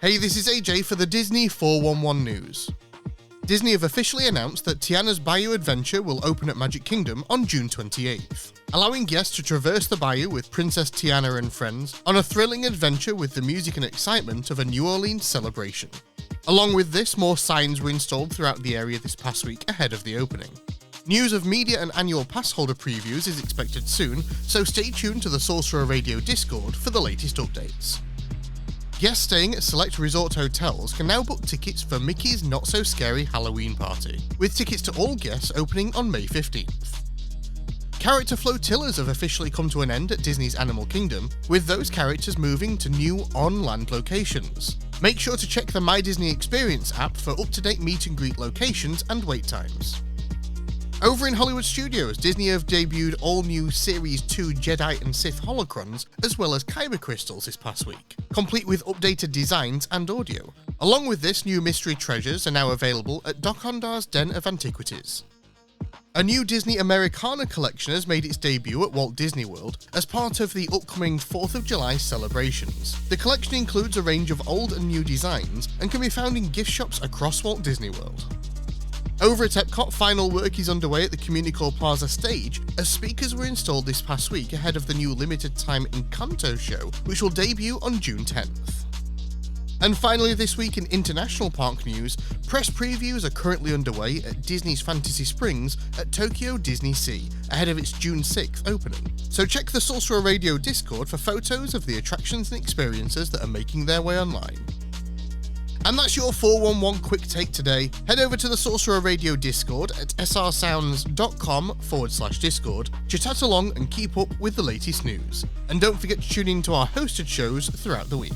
Hey, this is AJ for the Disney 411 News. Disney have officially announced that Tiana's Bayou adventure will open at Magic Kingdom on June 28th, allowing guests to traverse the Bayou with Princess Tiana and friends on a thrilling adventure with the music and excitement of a New Orleans celebration. Along with this, more signs were installed throughout the area this past week ahead of the opening. News of media and annual passholder previews is expected soon, so stay tuned to the Sorcerer Radio Discord for the latest updates. Guests staying at select resort hotels can now book tickets for Mickey's Not So Scary Halloween Party, with tickets to all guests opening on May 15th. Character Flotillas have officially come to an end at Disney's Animal Kingdom, with those characters moving to new on-land locations. Make sure to check the My Disney Experience app for up-to-date meet and greet locations and wait times. Over in Hollywood Studios, Disney have debuted all-new Series 2 Jedi and Sith Holocrons, as well as Kyber crystals this past week, complete with updated designs and audio. Along with this, new mystery treasures are now available at Dok-Ondar's Den of Antiquities. A new Disney Americana collection has made its debut at Walt Disney World as part of the upcoming 4th of July celebrations. The collection includes a range of old and new designs and can be found in gift shops across Walt Disney World. Over at EPCOT, final work is underway at the CommuniCore Plaza stage as speakers were installed this past week ahead of the new limited-time Encanto show, which will debut on June 10th. And finally this week in international park news, press previews are currently underway at Disney's Fantasy Springs at Tokyo DisneySea, ahead of its June 6th opening. So check the Sorcerer Radio Discord for photos of the attractions and experiences that are making their way online. And that's your 411 quick take today. Head over to the Sorcerer Radio Discord at srsounds.com/Discord to chat along and keep up with the latest news. And don't forget to tune in to our hosted shows throughout the week.